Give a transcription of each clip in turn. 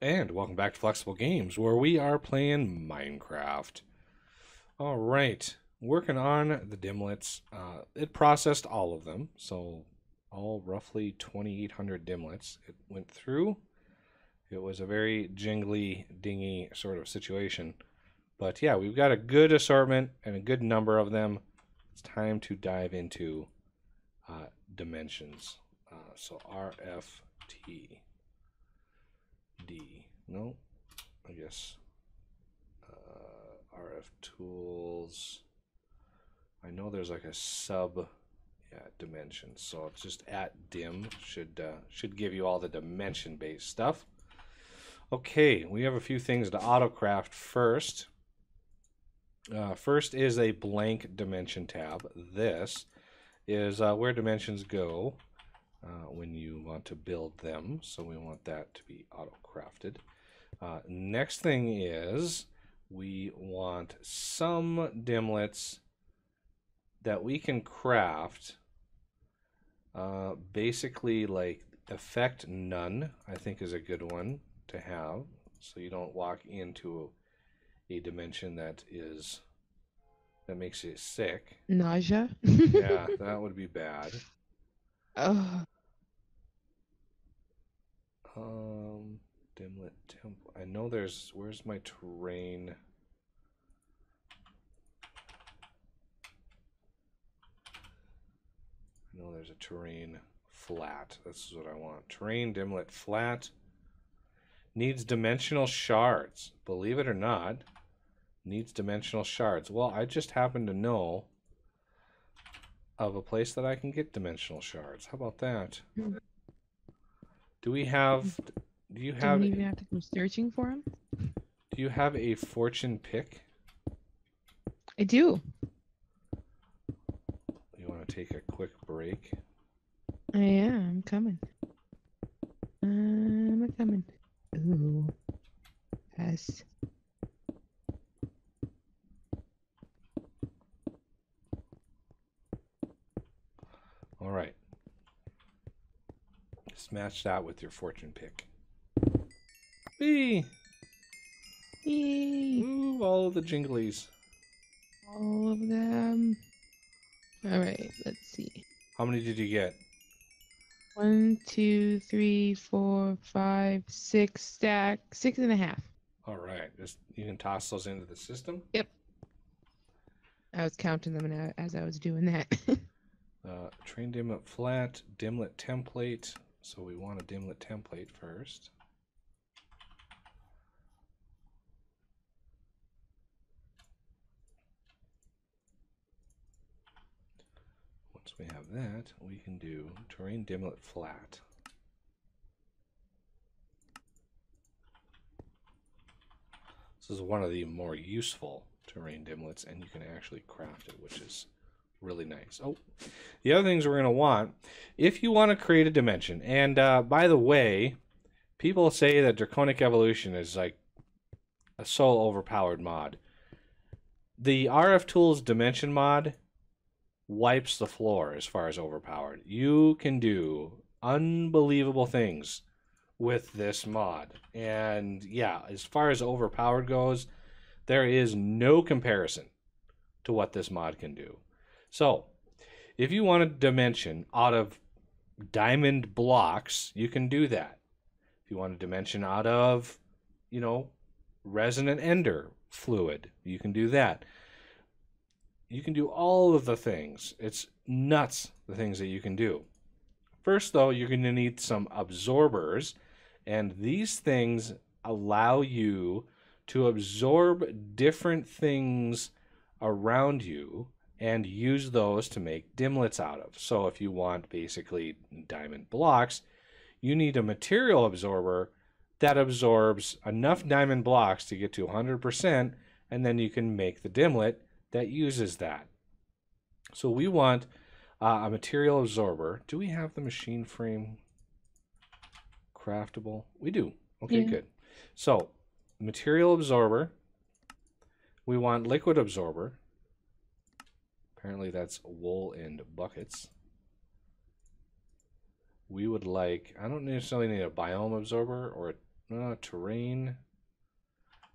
And welcome back to Flexible Games, where we are playing Minecraft. All right, working on the Dimlets. It processed all of them, so all roughly 2,800 Dimlets. It went through. It was a very jingly, dingy sort of situation. But yeah, we've got a good assortment and a good number of them. It's time to dive into dimensions. So RFT. D. No, I guess RF tools. I know there's like a sub dimension, so it's just at dim should give you all the dimension based stuff. Okay, we have a few things to autocraft first. First is a blank dimension tab. This is where dimensions go when you want to build them, so we want that to be auto-crafted. Next thing is we want some dimlets that we can craft. Basically, like effect none, I think is a good one to have, so you don't walk into a dimension that makes you sick. Nausea. Yeah, that would be bad. Oh, Dimlet temple. I know where's my terrain? I know there's a terrain flat. This is what I want. Terrain dimlet flat. Needs dimensional shards. Believe it or not, needs dimensional shards. Well, I just happen to know of a place that I can get dimensional shards. How about that? Do you have don't even have to go searching for them. Do you have a fortune pick? I do. You want to take a quick break? I am. I'm coming. I'm a coming. Ooh. Yes. All right. Smash that with your fortune pick. Whee! Yay. Ooh, all of the jinglies. All of them. All right. Let's see. How many did you get? 1, 2, 3, 4, 5, 6 stack. 6.5. All right. You can toss those into the system. Yep. I was counting them as I was doing that. Train dimlet flat, dimlet template. So we want a dimlet template first. Once we have that, we can do terrain dimlet flat. This is one of the more useful terrain dimlets, and you can actually craft it, which is really nice. Oh, the other things we're going to want, if you want to create a dimension, and by the way, people say that Draconic Evolution is like a so overpowered mod. The RF Tools Dimension mod wipes the floor as far as overpowered. You can do unbelievable things with this mod. And yeah, as far as overpowered goes, there is no comparison to what this mod can do. So, if you want a dimension out of diamond blocks, you can do that. If you want a dimension out of, resonant ender fluid, you can do that. You can do all of the things. It's nuts, the things that you can do. First, though, you're going to need some absorbers, and these things allow you to absorb different things around you and use those to make dimlets out of. So if you want basically diamond blocks, you need a material absorber that absorbs enough diamond blocks to get to 100%, and then you can make the dimlet that uses that. So we want a material absorber. Do we have the machine frame craftable? We do. Okay, yeah. Good. So material absorber. We want liquid absorber. Apparently that's wool and buckets. We would like, I don't necessarily need a biome absorber or terrain.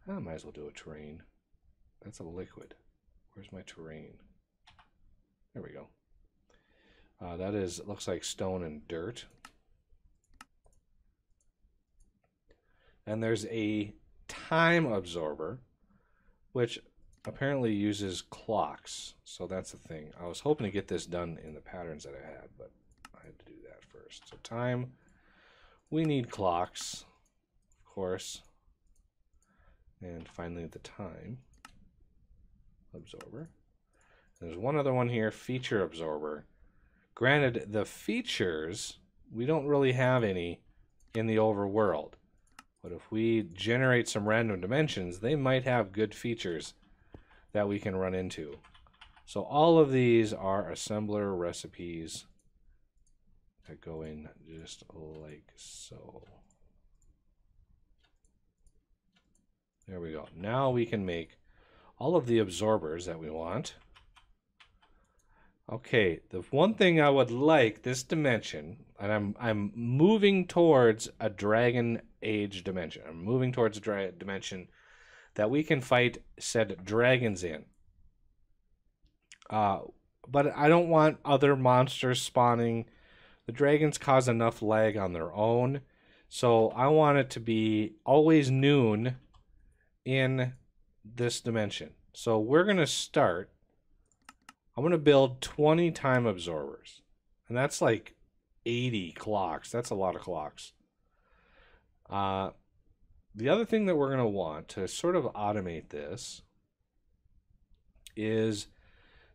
I might as well do a terrain. That's a liquid. Where's my terrain? There we go. That is, it looks like stone and dirt. And there's a time absorber, which apparently uses clocks. So that's the thing. I was hoping to get this done in the patterns that I had, but I had to do that first. So time, we need clocks, of course. And finally the time absorber. There's one other one here, feature absorber. Granted, the features, we don't really have any in the overworld. But if we generate some random dimensions, they might have good features that we can run into. So all of these are assembler recipes that go in just like so. There we go. Now we can make all of the absorbers that we want. Okay, the one thing I would like this dimension, and I'm moving towards a Dragon Age dimension. I'm moving towards a dimension that we can fight said dragons in. But I don't want other monsters spawning. The dragons cause enough lag on their own. So I want it to be always noon in this dimension. So we're going to start. I'm going to build 20 time absorbers. And that's like 80 clocks. That's a lot of clocks. The other thing that we're going to want to sort of automate this is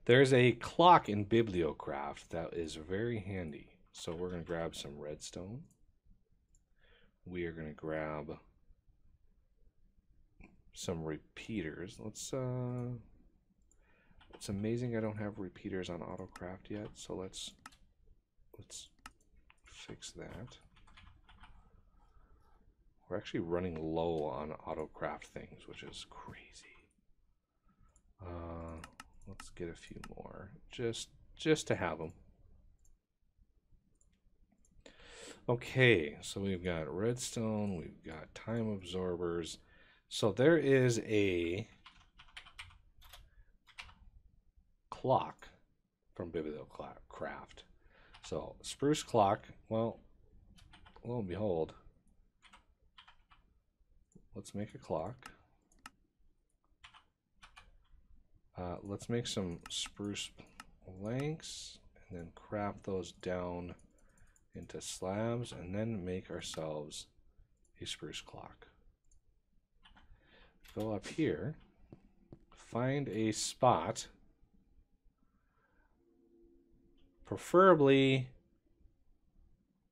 there's a clock in Bibliocraft that is very handy. So we're going to grab some redstone. We are going to grab some repeaters. It's amazing I don't have repeaters on AutoCraft yet, so let's fix that. We're actually running low on AutoCraft things, which is crazy. Let's get a few more, just to have them. Okay, so we've got redstone, we've got time absorbers. So there is a clock from Bibliocraft. So spruce clock, well, lo and behold, let's make a clock. Let's make some spruce planks and then craft those down into slabs and then make ourselves a spruce clock. Go up here, find a spot, preferably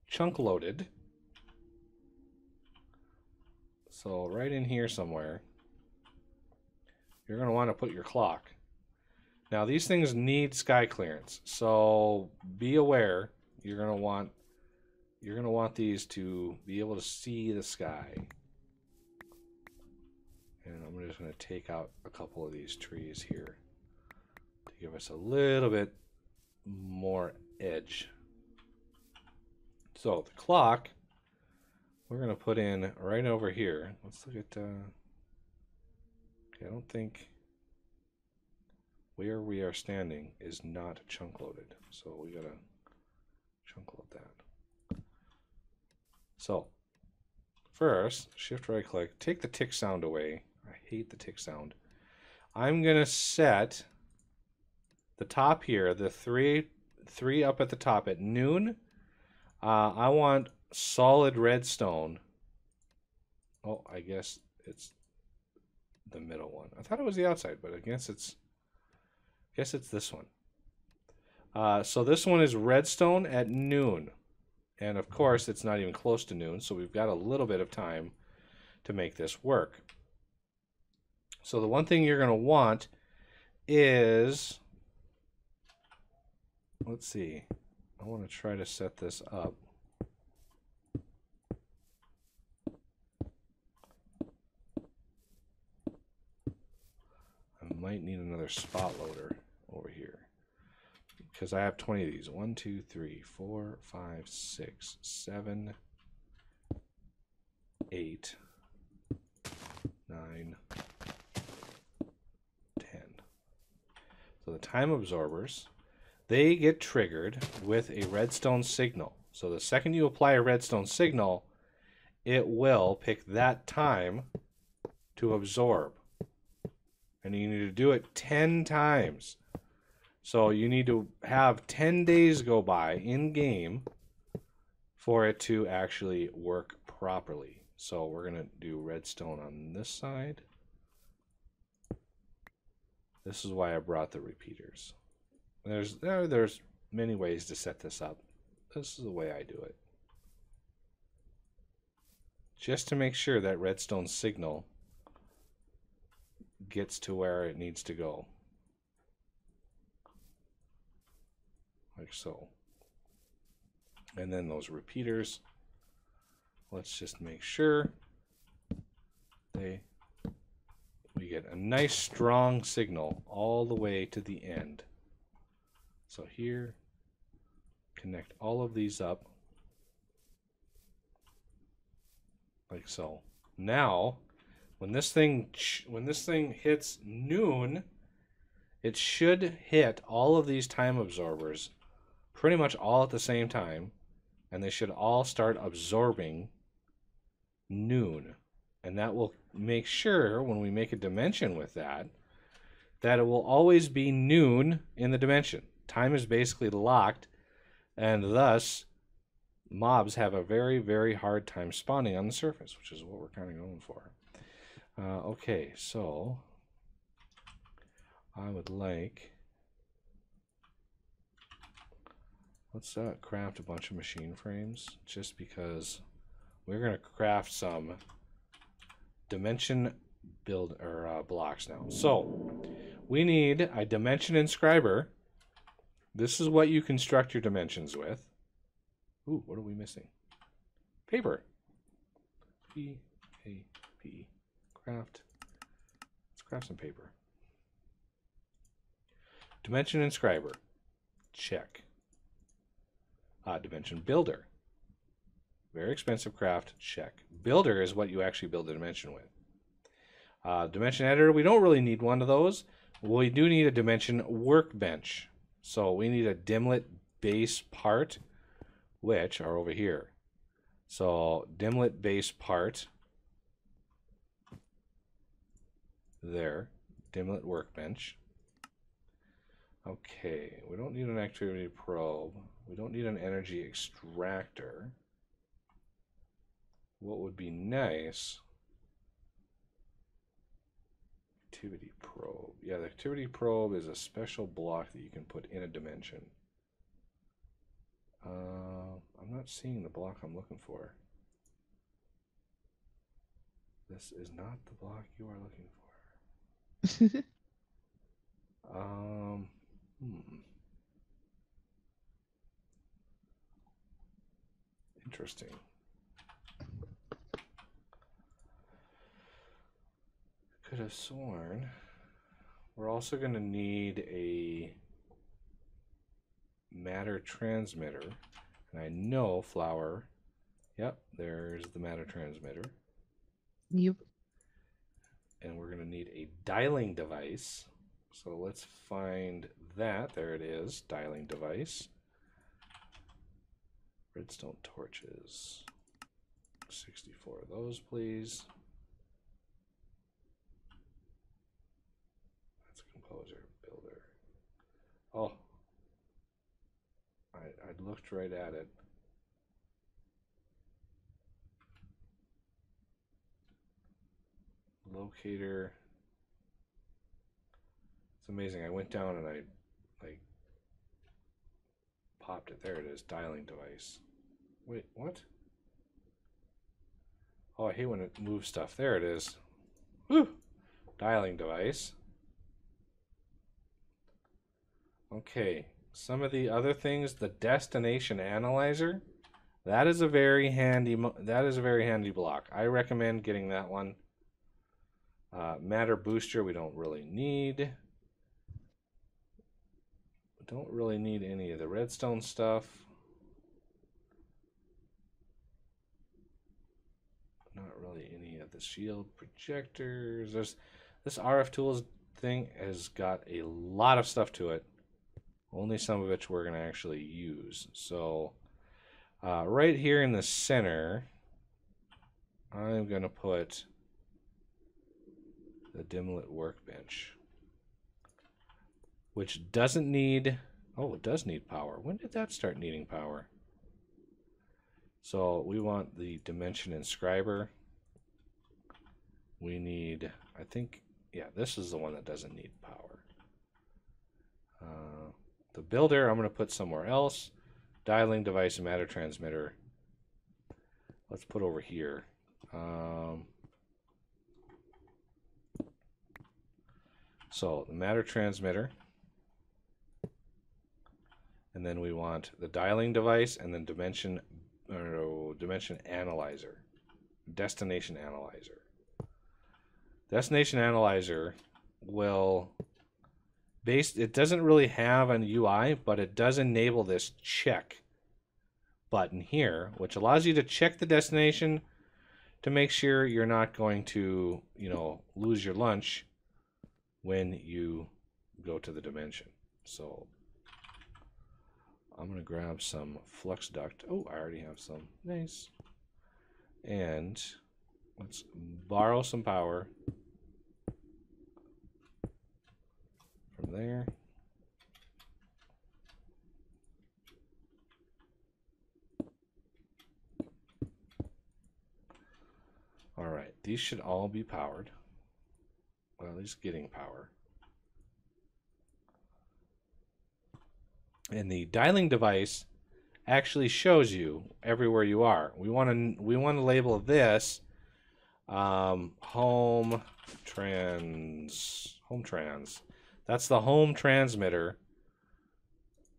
chunk loaded. So right in here somewhere, you're going to want to put your clock. Now these things need sky clearance, so be aware. You're going to want these to be able to see the sky. And I'm just going to take out a couple of these trees here to give us a little bit more edge. So the clock, we're going to put in right over here. Let's look at, okay, I don't think where we are standing is not chunk loaded. So we got to chunk load that. So first, shift right click, take the tick sound away. I hate the tick sound. I'm going to set the top here, the three up at the top at noon. I want solid redstone. Oh, I guess it's the middle one. I thought it was the outside, but I guess it's this one. So this one is redstone at noon. And of course, it's not even close to noon, so we've got a little bit of time to make this work. So the one thing you're going to want is, let's see, I want to try to set this up. I might need another spot loader over here because I have 20 of these. 1, 2, 3, 4, 5, 6, 7, 8, 9, 10. So the time absorbers, they get triggered with a redstone signal. So the second you apply a redstone signal, it will pick that time to absorb. And you need to do it 10 times. So you need to have 10 days go by in game for it to actually work properly. So we're going to do redstone on this side. This is why I brought the repeaters. There's many ways to set this up. This is the way I do it. Just to make sure that redstone signal gets to where it needs to go. Like so. And then those repeaters, let's just make sure we get a nice strong signal all the way to the end. So here, connect all of these up like so. Now, when this thing hits noon, it should hit all of these time absorbers pretty much all at the same time, and they should all start absorbing noon. And that will make sure when we make a dimension with that it will always be noon in the dimension. Time is basically locked, and thus mobs have a very, very hard time spawning on the surface, which is what we're kind of going for. Okay, so I would like, let's craft a bunch of machine frames, just because we're going to craft some dimension blocks now. So we need a dimension inscriber. This is what you construct your dimensions with. Ooh, what are we missing? Paper. P-A-P. Craft. Let's craft some paper. Dimension inscriber. Check. Dimension builder. Very expensive craft. Check. Builder is what you actually build a dimension with. Dimension editor, we don't really need one of those. We do need a dimension workbench. So we need a Dimlet base part, which are over here. So Dimlet base part, there, Dimlet workbench. Okay, we don't need an activity probe. We don't need an energy extractor. What would be nice? Activity probe. Yeah, the activity probe is a special block that you can put in a dimension. I'm not seeing the block I'm looking for. This is not the block you are looking for. Interesting. Could have sworn we're also going to need a matter transmitter, and I know flour. Yep, there's the matter transmitter. Yep. And we're going to need a dialing device. So let's find that. There it is, dialing device. Redstone torches. 64 of those, please. That's composer, builder. Oh, I looked right at it. Locator. It's amazing. I went down and I popped it. There it is. Dialing device. Wait, what? Oh, I hate when it moves stuff. There it is. Whew. Dialing device. Okay. Some of the other things, the destination analyzer, that is a very handy block. I recommend getting that one. Matter booster we don't really need. Don't really need any of the redstone stuff. Not the shield projectors. There's this RF tools thing has got a lot of stuff to it. Only some of which we're going to actually use. So right here in the center, I'm going to put the Dimlet workbench, which doesn't need, oh, it does need power. When did that start needing power? So we want the dimension inscriber. We need, I think, yeah, this is the one that doesn't need power. The builder, I'm going to put somewhere else. Dialing device and matter transmitter. Let's put over here. So the matter transmitter. And then we want the dialing device and then dimension analyzer. Destination analyzer. Destination analyzer will it doesn't really have an UI, but it does enable this check button here, which allows you to check the destination to make sure you're not going to, lose your lunch when you go to the dimension. So I'm going to grab some flux duct. Oh, I already have some. Nice. And let's borrow some power from there. All right, these should all be powered. Well, at least getting power. And the dialing device actually shows you everywhere you are. We want to label this home trans. That's the home transmitter,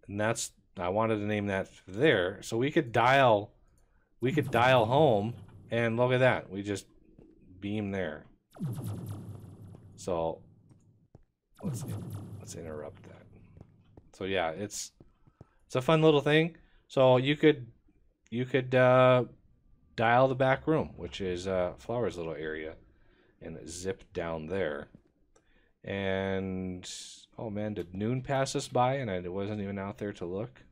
and I wanted to name that there. So we could dial home, and look at that. We just beam there. So let's interrupt that. So yeah, it's a fun little thing. So you could dial the back room, which is Flower's little area, and zip down there. And oh man, did noon pass us by and I wasn't even out there to look?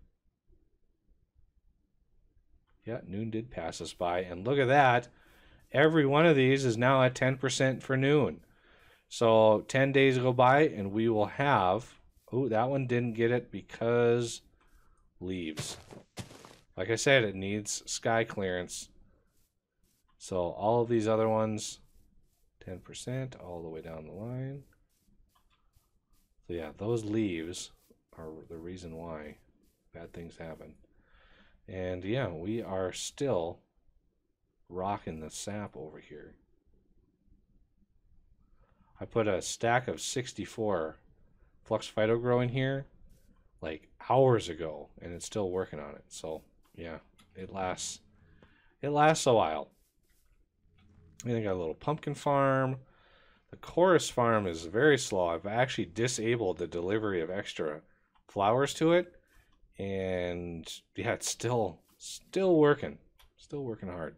Yeah, noon did pass us by, and look at that. Every one of these is now at 10% for noon. So 10 days go by and we will have, oh, that one didn't get it because leaves. Like I said, it needs sky clearance. So all of these other ones, 10% all the way down the line. So yeah, those leaves are the reason why bad things happen. And yeah, we are still rocking the sap over here. I put a stack of 64 Flux Phytogrow in here like hours ago, and it's still working on it. So yeah, it lasts a while. And I got a little pumpkin farm. The chorus farm is very slow. I've actually disabled the delivery of extra flowers to it, and yeah, it's still working. Still working hard.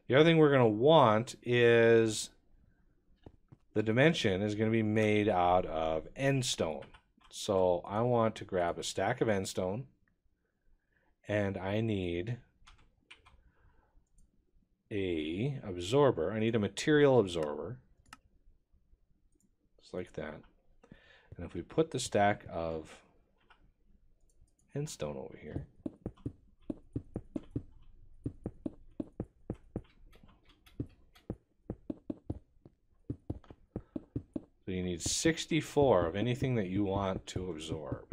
The other thing we're going to want is the dimension is going to be made out of endstone. So I want to grab a stack of endstone, and I need a absorber. I need a material absorber. Just like that. And if we put the stack of endstone over here, so you need 64 of anything that you want to absorb,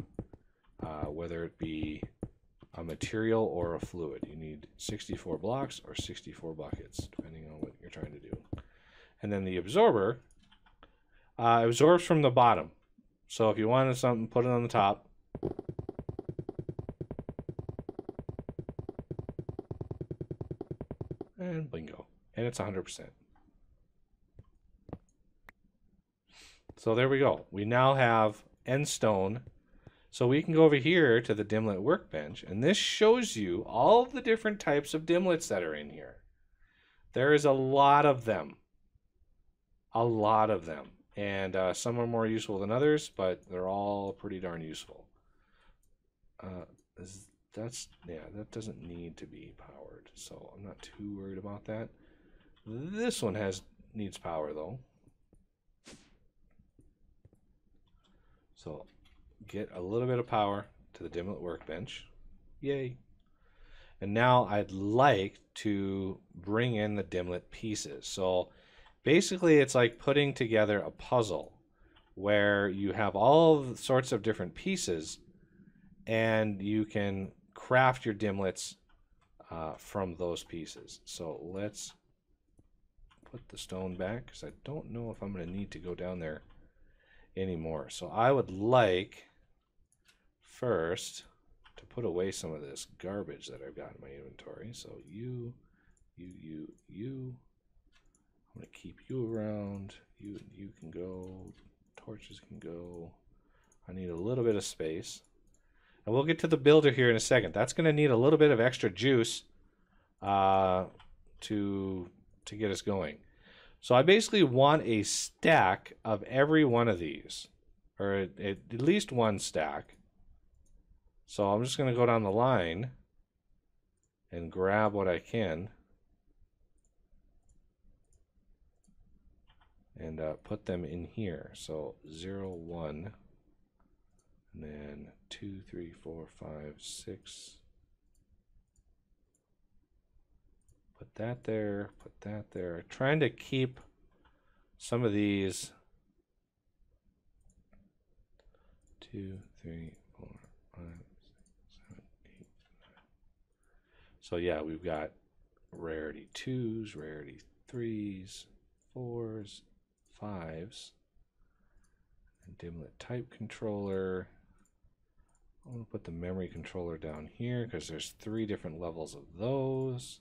whether it be a material or a fluid. You need 64 blocks or 64 buckets, depending on what you're trying to do. And then the absorber absorbs from the bottom. So if you wanted something, put it on the top. And bingo. And it's 100%. So there we go. We now have endstone. So we can go over here to the Dimlet workbench, and this shows you all of the different types of Dimlets that are in here. There is a lot of them. A lot of them. And some are more useful than others, but they're all pretty darn useful. That doesn't need to be powered, so I'm not too worried about that. This one needs power though. So get a little bit of power to the Dimlet workbench. Yay. And now I'd like to bring in the Dimlet pieces. So basically it's like putting together a puzzle where you have all sorts of different pieces and you can craft your Dimlets from those pieces. So let's put the stone back because I don't know if I'm going to need to go down there anymore. So I would like first to put away some of this garbage that I've got in my inventory. So you. I'm going to keep you around. You can go. Torches can go. I need a little bit of space. And we'll get to the builder here in a second. That's going to need a little bit of extra juice to get us going. So I basically want a stack of every one of these, or at least one stack. So I'm just going to go down the line and grab what I can and put them in here. So 0, 1, and then 2, 3, 4, 5, 6. Put that there, put that there. Trying to keep some of these 2, 3, 4, 5, 6, 7, 8, 9. So yeah, we've got rarity 2s, rarity 3s, 4s, 5s, and Dimlet type controller. I'm going to put the memory controller down here because there's 3 different levels of those.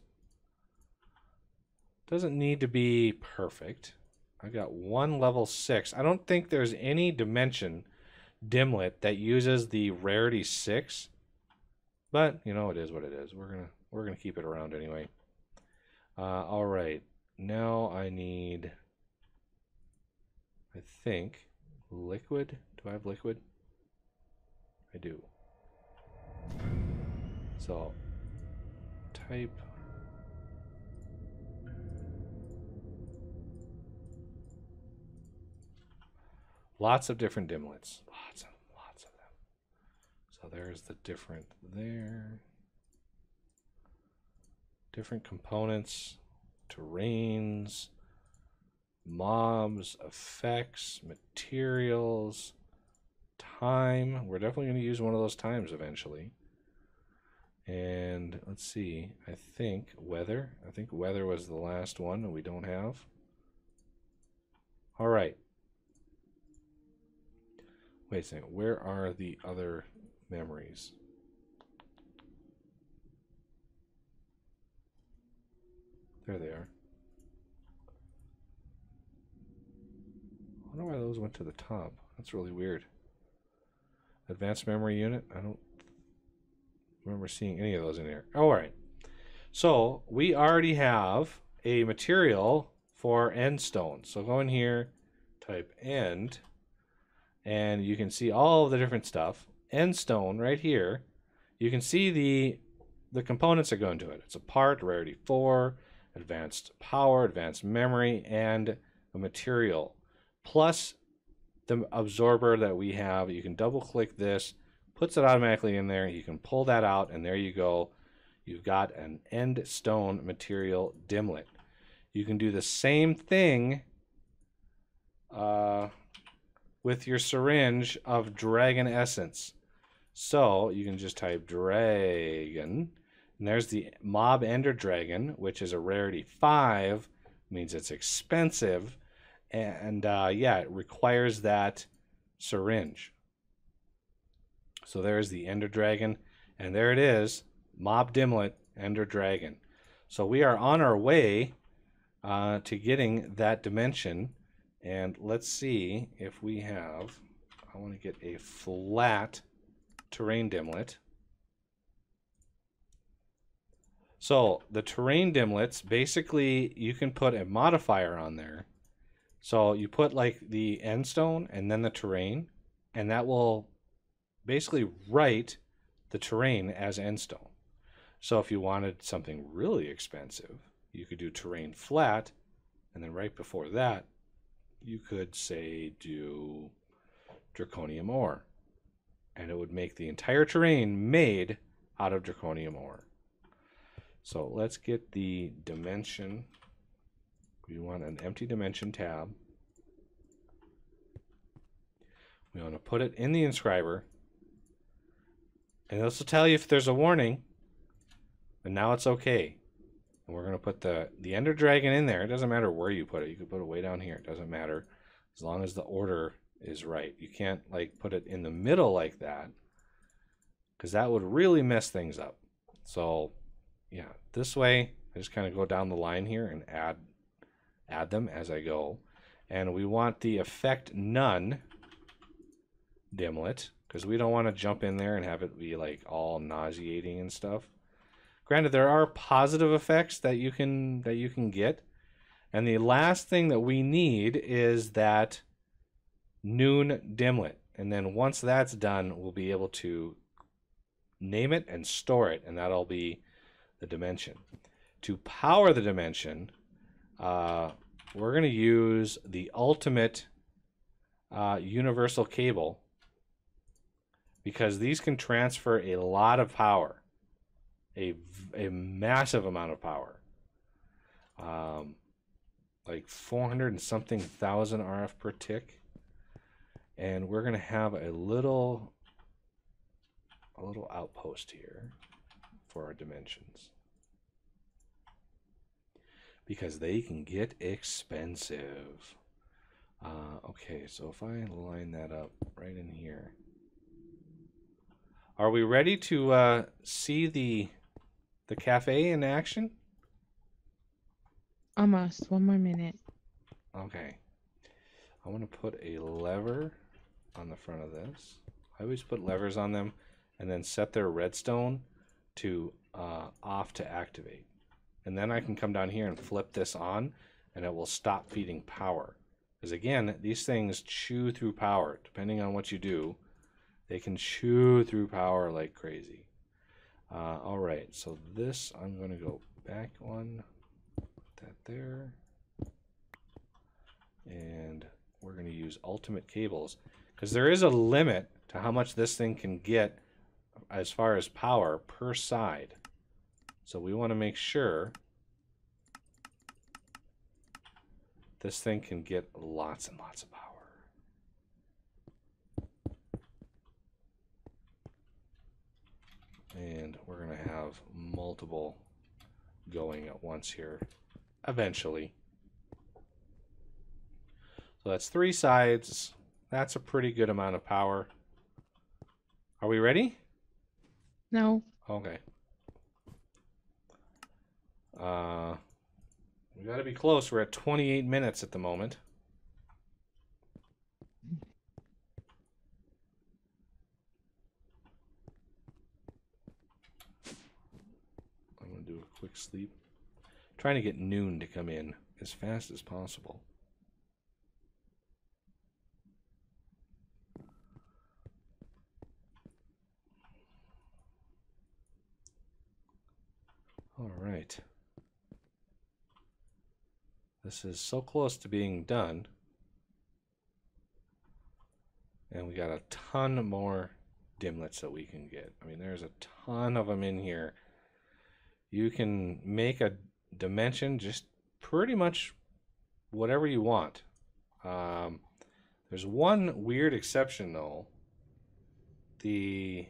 Doesn't need to be perfect. I got one level 6. I don't think there's any dimension Dimlet that uses the rarity 6, but you know, it is what it is. We're gonna keep it around anyway. All right, now I need, I think, liquid. Do I have liquid? I do. So type lots of different Dimlets. Lots of them. So there's the different there. Different components, terrains, mobs, effects, materials, time. We're definitely going to use one of those times eventually. And let's see, I think weather. I think weather was the last one that we don't have. All right. Wait a second, where are the other memories? There they are. I wonder why those went to the top. That's really weird. Advanced memory unit. I don't remember seeing any of those in here. All right. So we already have a material for end stone. So go in here, type end, and you can see all of the different stuff. End stone right here. You can see the components that go into it. It's a part, rarity 4, advanced power, advanced memory, and a material. Plus the absorber that we have. You can double click this, puts it automatically in there. You can pull that out, and there you go. You've got an end stone material Dimlet. You can do the same thing with your syringe of dragon essence. So you can just type dragon, and there's the mob ender dragon, which is a rarity 5, means it's expensive, and yeah, it requires that syringe. So there's the ender dragon, and there it is, mob Dimlet ender dragon. So we are on our way to getting that dimension, and let's see if we have, I want to get a flat terrain Dimlet. So the terrain dimlets, basically you can put a modifier on there. So you put like the end stone and then the terrain, and that will basically write the terrain as end stone. So if you wanted something really expensive, you could do terrain flat, and then right before that, you could say do draconium ore, and it would make the entire terrain made out of draconium ore. So let's get the dimension. We want an empty dimension tab. We want to put it in the inscriber, and this will tell you if there's a warning, and now it's okay. And we're going to put the Ender Dragon in there. It doesn't matter where you put it. You could put it way down here. It doesn't matter as long as the order is right. You can't like put it in the middle like that, because that would really mess things up. So yeah, this way I just kind of go down the line here and add them as I go. And we want the effect none dimlet, because we don't want to jump in there and have it be like all nauseating and stuff. Granted, there are positive effects that you can get. And the last thing that we need is that noon dimlet. And then once that's done, we'll be able to name it and store it, and that'll be the dimension. To power the dimension, we're going to use the ultimate universal cable, because these can transfer a lot of power, a massive amount of power, like 400 and something thousand RF per tick. And we're going to have a little outpost here for our dimensions, because they can get expensive. Okay, so if I line that up right in here, are we ready to see the cafe in action? Almost. One more minute. Okay. I want to put a lever on the front of this. I always put levers on them and then set their redstone to off to activate. And then I can come down here and flip this on, and it will stop feeding power. Because again, these things chew through power. Depending on what you do, they can chew through power like crazy. All right, so this, I'm going to go back one, put that there. And we're going to use ultimate cables, because there is a limit to how much this thing can get as far as power per side. So we want to make sure this thing can get lots and lots of power. And we're going to have multiple going at once here eventually. So that's 3 sides. That's a pretty good amount of power. Are we ready? No. Okay. We got to be close. We're at 28 minutes at the moment. I'm going to do a quick sleep. Trying to get noon to come in as fast as possible. All right. This is so close to being done. And we got a ton more dimlets that we can get. I mean, there's a ton of them in here. You can make a dimension just pretty much whatever you want. There's one weird exception, though. The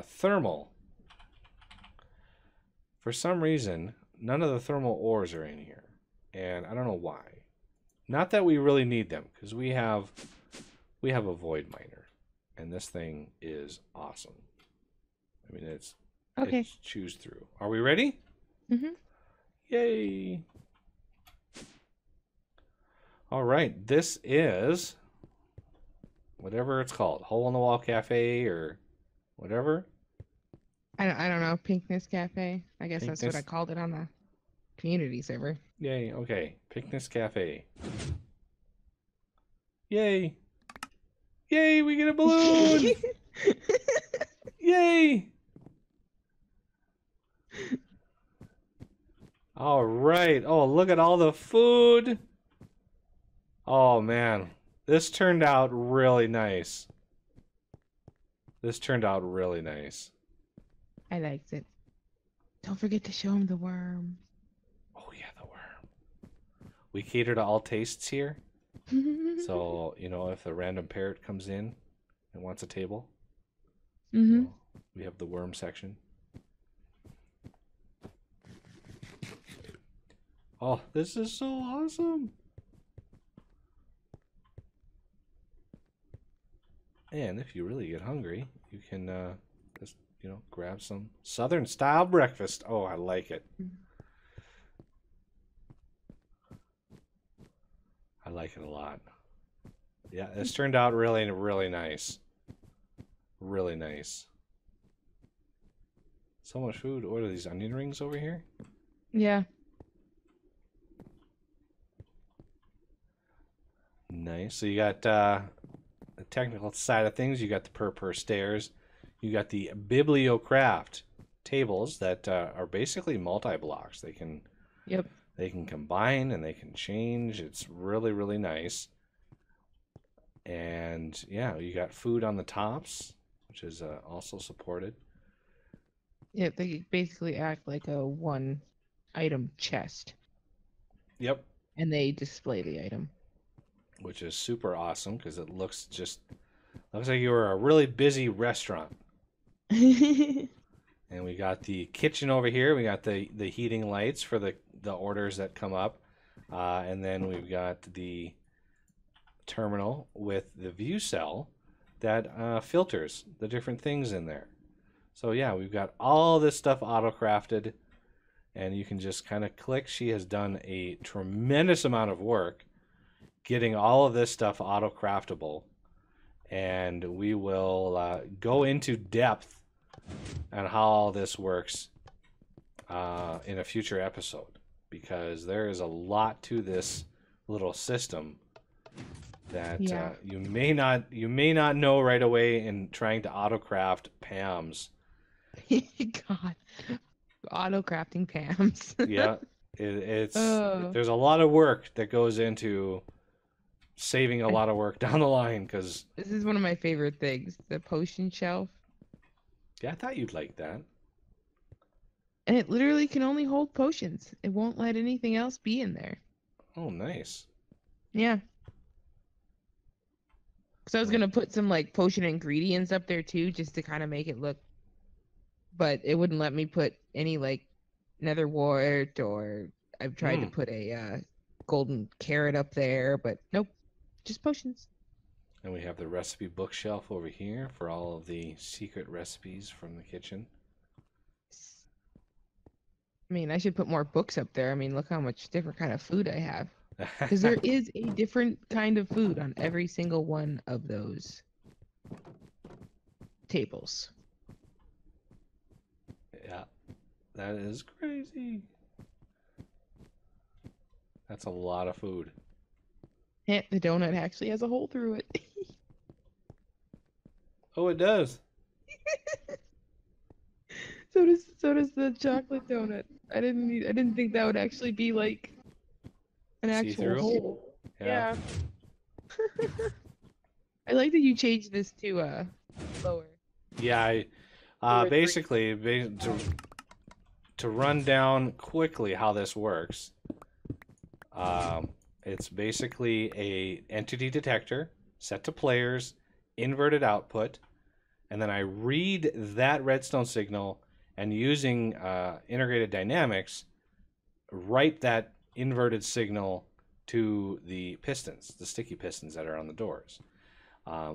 thermal. For some reason, none of the thermal ores are in here, and I don't know why. Not that we really need them, because we have a void miner, and this thing is awesome. I mean, it's Okay. it chews through. Are we ready? Mm-hmm. Yay! All right, this is whatever it's called, Hole in the Wall Cafe or whatever. I don't know. Pinkness Cafe. I guess that's what I Pinkness. called it on the community server. Yay. Okay. Pinkness Cafe. Yay. Yay, we get a balloon! Yay! All right. Oh, look at all the food. Oh, man. This turned out really nice. This turned out really nice. I liked it. Don't forget to show him the worm. Oh, yeah, the worm. We cater to all tastes here. So, you know, if a random parrot comes in and wants a table, you know, we have the worm section. Oh, this is so awesome. And if you really get hungry, you can just, you know, grab some Southern style breakfast. Oh, I like it. I like it a lot. Yeah, this turned out really, really nice. Really nice. So much food. What are these onion rings over here? Yeah. Nice. So you got the technical side of things. You got the per stairs. You got the bibliocraft tables that are basically multi-blocks. They can combine and they can change. It's really, really nice. And yeah, you got food on the tops, which is also supported. Yeah, they basically act like a one item chest. Yep. And they display the item. Which is super awesome because it looks like you were a really busy restaurant. And we got the kitchen over here. We got the heating lights for the orders that come up. And then we've got the terminal with the view cell that filters the different things in there. So yeah, we've got all this stuff auto-crafted. And you can just kind of click. She has done a tremendous amount of work getting all of this stuff auto-craftable. And we will go into depth on how all this works in a future episode, because there is a lot to this little system that you may not know right away in trying to auto-craft Pams. God, auto-crafting Pams. Yeah, it's there's a lot of work that goes into saving a lot of work down the line, because this is one of my favorite things, the potion shelf. Yeah, I thought you'd like that. And it literally can only hold potions. It won't let anything else be in there. Oh, nice. Yeah. Because I was going to put some like potion ingredients up there too, just to kind of make it look. But it wouldn't let me put any like nether wart, or I've tried to put a golden carrot up there, but nope. Just potions. And we have the recipe bookshelf over here for all of the secret recipes from the kitchen. I mean, I should put more books up there. I mean, look how much different kind of food I have. Because there is a different kind of food on every single one of those tables. Yeah, that is crazy. That's a lot of food. Yeah, the donut actually has a hole through it. Oh, it does. So does the chocolate donut. I didn't think that would actually be like an actual hole. Yeah. I like that you changed this to lower. Yeah, basically to run down quickly how this works. It's basically a entity detector set to players, inverted output, and then I read that redstone signal, and using integrated dynamics, write that inverted signal to the pistons, the sticky pistons that are on the doors,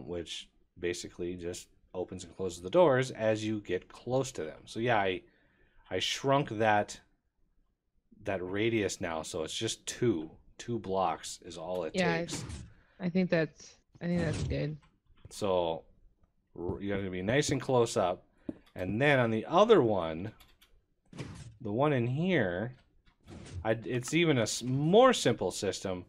which basically just opens and closes the doors as you get close to them. So yeah, I shrunk that radius now, so it's just two blocks is all it takes. I think that's good. So you're going to be nice and close up, And then on the other one, the one in here, it's even a more simple system.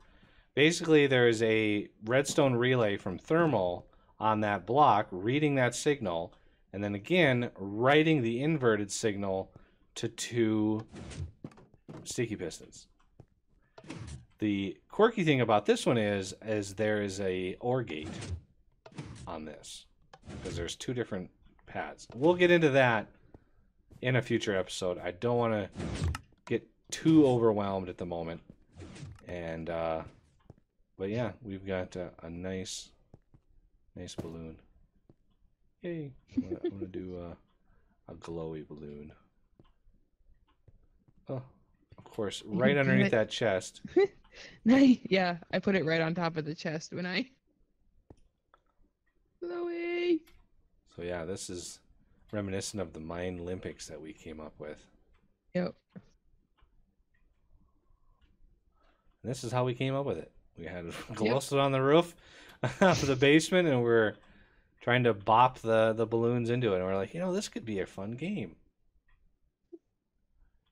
Basically, there is a redstone relay from thermal on that block, reading that signal, and then again, writing the inverted signal to 2 sticky pistons. The quirky thing about this one is there is a OR gate on this, because there's 2 different pads. We'll get into that in a future episode. I don't want to get too overwhelmed at the moment. And but yeah, we've got a nice balloon. Yay! I'm gonna do a glowy balloon. Oh, of course, right underneath that chest. Nice. Yeah, I put it right on top of the chest when I. Glowy. So yeah, this is reminiscent of the Mine Olympics that we came up with. Yep. And this is how we came up with it. We had glowstone on the roof of the basement, and we're trying to bop the balloons into it. And we're like, this could be a fun game.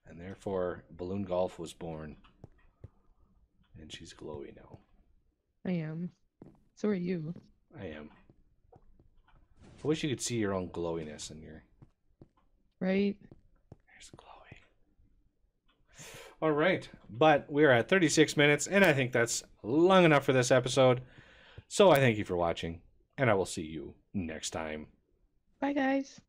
And therefore, Balloon Golf was born. And she's glowy now. I am. So are you. I am. I wish you could see your own glowiness in your... Right? There's glowy. All right. But we're at 36 minutes, and I think that's long enough for this episode. So I thank you for watching, and I will see you next time. Bye, guys.